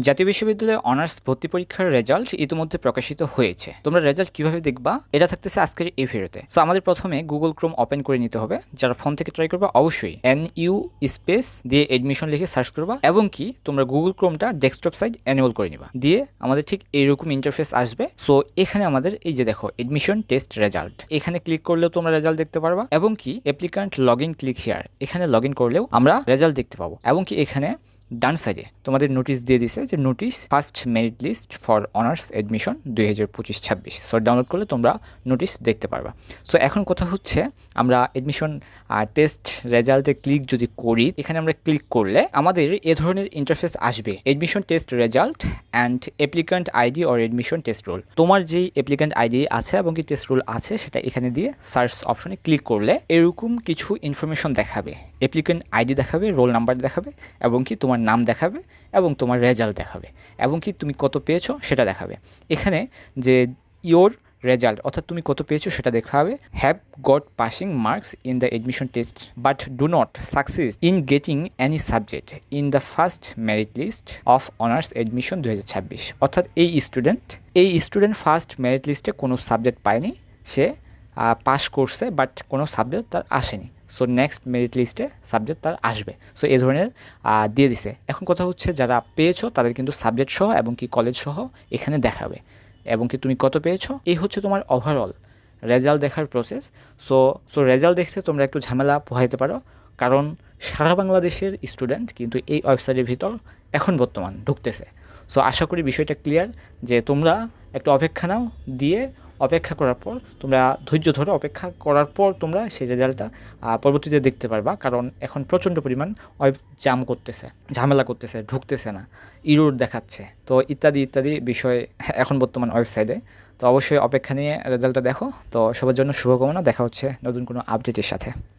জাতীয় বিশ্ববিদ্যালয়ে অনার্স ভর্তি পরীক্ষার রেজাল্ট ইতিমধ্যে প্রকাশিত হয়েছে। তোমরা রেজাল্ট কিভাবে দেখবা এটা থাকতেছে আজকের এই ভিডিওতে। সো আমাদের প্রথমে গুগল ক্রোম ওপেন করে নিতে হবে। যারা ফোন থেকে ট্রাই করবা অবশ্যই NU স্পেস দিয়ে এডমিশন লিখে সার্চ করবা, এবং কি তোমরা গুগল ক্রোমটা ডেস্কটপ সাইড এনেবল করে নিবা। দিয়ে আমাদের ঠিক এইরকম ইন্টারফেস আসবে। সো এখানে আমাদের এই যে দেখো এডমিশন টেস্ট রেজাল্ট, এখানে ক্লিক করলেও তোমরা রেজাল্ট দেখতে পারবা, এবং কি applicant log in click here, এখানে লগ ইন করলেও আমরা রেজাল্ট দেখতে পাবো। এবং কি এখানে ডান সাইডে তোমাদের নোটিশ দিয়ে দিছে যে notice first merit list for honours admission 2025-26। So download করলে তোমরা নোটিশ দেখতে পারবা। সো এখন কথা হচ্ছে আমরা এডমিশন টেস্ট রেজাল্টে ক্লিক যদি করি, এখানে আমরা ক্লিক করলে আমাদের এ ধরনের ইন্টারফেস আসবে, admission test result and applicant ID or admission test role. তোমার যেই অ্যাপ্লিক্যান্ট আইডি আছে এবং কি টেস্ট রোল আছে সেটা এখানে দিয়ে সার্চ অপশনে ক্লিক করলে এরকম কিছু ইনফরমেশন দেখাবে, অ্যাপ্লিক্যান্ট আইডি দেখাবে, রোল নাম্বার দেখাবে, এবং কি তোমার নাম দেখাবে, এবং তোমার রেজাল্ট দেখাবে, এবং কি তুমি কত পেয়েছো সেটা দেখাবে। এখানে যে ইয়োর রেজাল্ট অর্থাৎ তুমি কত পেয়েছো সেটা দেখাবে। Have got passing marks in the admission test but do not success in getting any subject in the first merit list of honours admission 2026। অর্থাৎ এই স্টুডেন্ট ফার্স্ট মেরিট লিস্টে কোনো সাবজেক্ট পায়নি, সে পাস করছে বাট কোনো সাবজেক্ট তার আসেনি। So next merit লিস্টে সাবজেক্ট তার আসবে। সো এই ধরনের দিয়ে দিছে। এখন কথা হচ্ছে যারা পেয়েছো তাদের কিন্তু সাবজেক্ট সহ এবং কি কলেজ সহ এখানে দেখাবে, এবং কি তুমি কত পেয়েছো। এই হচ্ছে তোমার ওভারঅল রেজাল্ট দেখার প্রসেস। সো রেজাল্ট দেখতে তোমরা একটু ঝামেলা পোহাইতে পারো, কারণ সারা বাংলাদেশের স্টুডেন্ট কিন্তু এই ওয়েবসাইটের ভিতর এখন বর্তমান ঢুকতেছে। সো আশা করি বিষয়টা ক্লিয়ার, যে তোমরা একটু অপেক্ষা নাও, দিয়ে অপেক্ষা করার পর তোমরা ধৈর্য ধরে অপেক্ষা করার পর তোমরা সেই রেজাল্টটা পরবর্তীতে দেখতে পারবা। কারণ এখন প্রচণ্ড পরিমাণ ওয়েব জাম করতেছে, ঝামেলা করতেছে, ঢুকতেছে না, ইরোর দেখাচ্ছে, তো ইত্যাদি ইত্যাদি বিষয় এখন বর্তমান ওয়েবসাইটে। তো অবশ্যই অপেক্ষা নিয়ে রেজাল্টটা দেখো। তো সবার জন্য শুভকামনা, দেখা হচ্ছে নতুন কোনো আপডেটের সাথে।